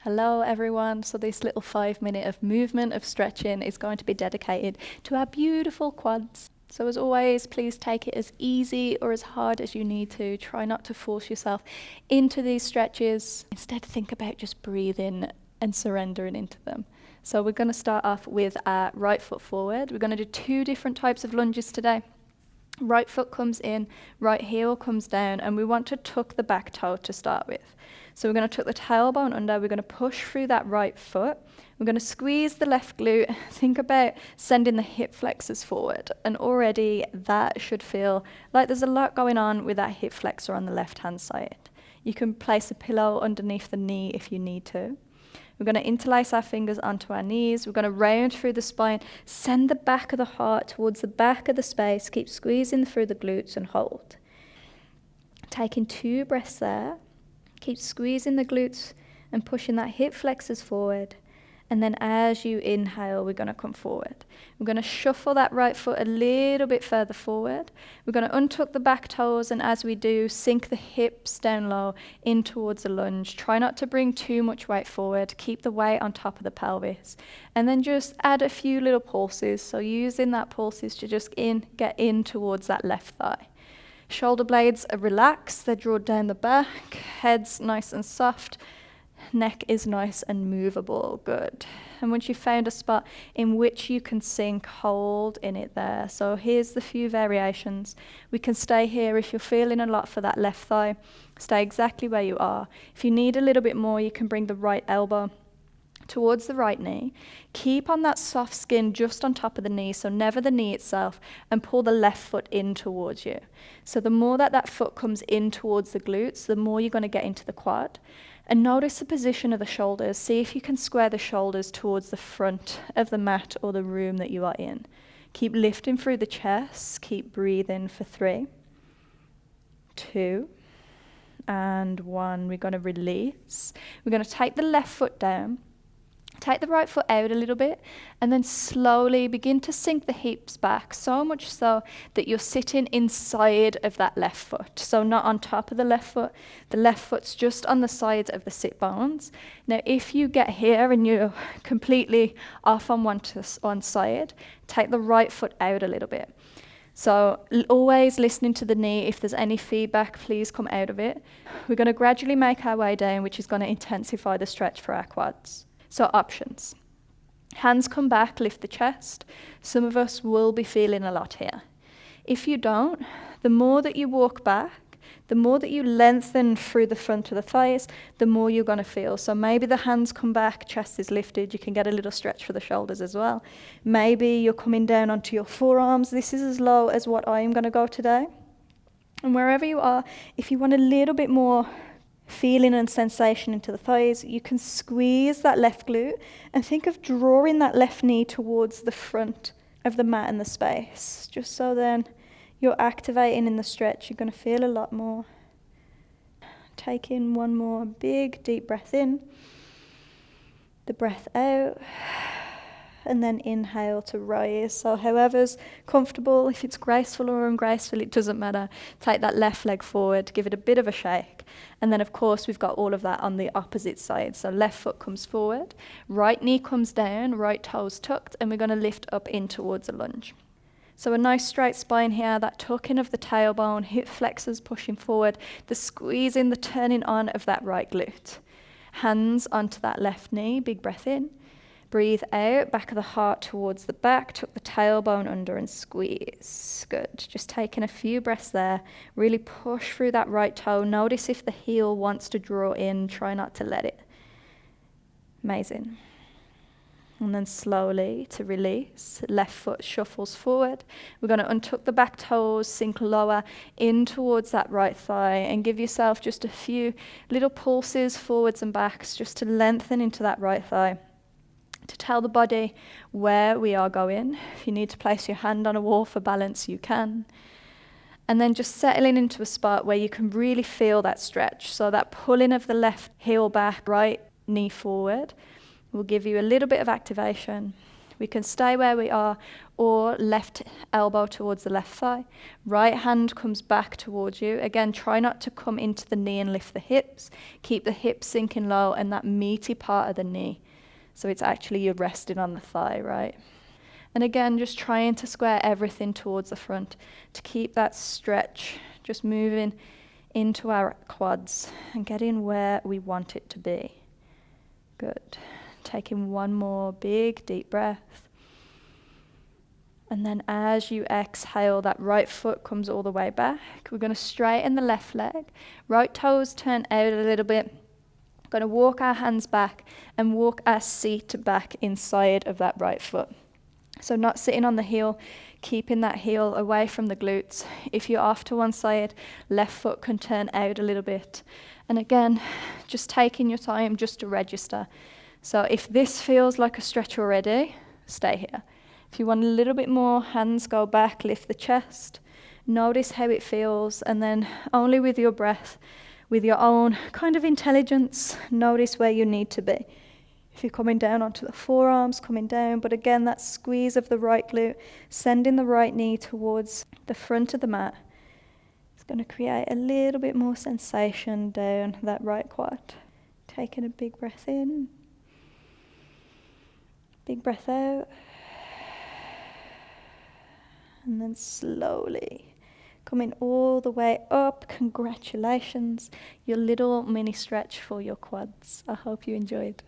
Hello everyone, so this little 5 minute of movement of stretching is going to be dedicated to our beautiful quads. So as always, please take it as easy or as hard as you need to. Try not to force yourself into these stretches. Instead, think about just breathing and surrendering into them. So we're going to start off with our right foot forward. We're going to do 2 different types of lunges today. Right foot comes in, right heel comes down, and we want to tuck the back toe to start with. So we're going to tuck the tailbone under, we're going to push through that right foot, we're going to squeeze the left glute, think about sending the hip flexors forward, and already that should feel like there's a lot going on with that hip flexor on the left hand side. You can place a pillow underneath the knee if you need to. We're going to interlace our fingers onto our knees. We're going to round through the spine, send the back of the heart towards the back of the space, keep squeezing through the glutes and hold. Taking 2 breaths there, keep squeezing the glutes and pushing that hip flexors forward. And then as you inhale, we're going to come forward. We're going to shuffle that right foot a little bit further forward. We're going to untuck the back toes, and as we do, sink the hips down low in towards a lunge. Try not to bring too much weight forward. Keep the weight on top of the pelvis. And then just add a few little pulses. So using that pulses to just get in towards that left thigh. Shoulder blades are relaxed. They're drawn down the back. Head's nice and soft. Neck is nice and movable, good. And once you've found a spot in which you can sink, hold in it there. So here's the few variations. We can stay here if you're feeling a lot for that left thigh. Stay exactly where you are. If you need a little bit more, you can bring the right elbow towards the right knee. Keep on that soft skin just on top of the knee, so never the knee itself, and pull the left foot in towards you. So the more that foot comes in towards the glutes, the more you're going to get into the quad. And notice the position of the shoulders. See if you can square the shoulders towards the front of the mat or the room that you are in. Keep lifting through the chest. Keep breathing for 3, 2, and 1. We're going to release. We're going to take the left foot down. Take the right foot out a little bit, and then slowly begin to sink the hips back, so much so that you're sitting inside of that left foot. So not on top of the left foot. The left foot's just on the sides of the sit bones. Now, if you get here and you're completely off on one side, take the right foot out a little bit. So always listening to the knee. If there's any feedback, please come out of it. We're going to gradually make our way down, which is going to intensify the stretch for our quads. So options. Hands come back, lift the chest. Some of us will be feeling a lot here. If you don't, the more that you walk back, the more that you lengthen through the front of the thighs, the more you're going to feel. So maybe the hands come back, chest is lifted. You can get a little stretch for the shoulders as well. Maybe you're coming down onto your forearms. This is as low as what I am going to go today. And wherever you are, if you want a little bit more feeling and sensation into the thighs, you can squeeze that left glute and think of drawing that left knee towards the front of the mat and the space, just so then you're activating in the stretch. You're going to feel a lot more. Take in one more big deep breath in, the breath out, and then inhale to rise. So however's comfortable, if it's graceful or ungraceful, it doesn't matter. Take that left leg forward, give it a bit of a shake. And then of course we've got all of that on the opposite side. So left foot comes forward, right knee comes down, right toes tucked, and we're going to lift up in towards a lunge. So a nice straight spine here, that tucking of the tailbone, hip flexors pushing forward, the squeezing, the turning on of that right glute. Hands onto that left knee, big breath in. Breathe out, back of the heart towards the back, tuck the tailbone under and squeeze. Good. Just taking a few breaths there. Really push through that right toe. Notice if the heel wants to draw in. Try not to let it. Amazing. And then slowly to release, left foot shuffles forward. We're going to untuck the back toes, sink lower in towards that right thigh, and give yourself just a few little pulses forwards and backs just to lengthen into that right thigh. To tell the body where we are going. If you need to place your hand on a wall for balance, you can. And then just settling into a spot where you can really feel that stretch. So that pulling of the left heel back, right knee forward will give you a little bit of activation. We can stay where we are, or left elbow towards the left thigh. Right hand comes back towards you. Again, try not to come into the knee and lift the hips. Keep the hips sinking low and that meaty part of the knee. So it's actually you're resting on the thigh, right? And again, just trying to square everything towards the front to keep that stretch, just moving into our quads and getting where we want it to be. Good. Taking one more big deep breath. And then as you exhale, that right foot comes all the way back. We're going to straighten the left leg. Right toes turn out a little bit. Going to walk our hands back and walk our seat back inside of that right foot. So not sitting on the heel, keeping that heel away from the glutes. If you're off to one side, left foot can turn out a little bit. And again, just taking your time just to register. So if this feels like a stretch already, stay here. If you want a little bit more, hands go back, lift the chest. Notice how it feels, and then only with your breath, with your own kind of intelligence, notice where you need to be. If you're coming down onto the forearms, coming down, but again, that squeeze of the right glute, sending the right knee towards the front of the mat. It's going to create a little bit more sensation down that right quad. Taking a big breath in, big breath out, and then slowly coming all the way up. Congratulations, your little mini stretch for your quads. I hope you enjoyed.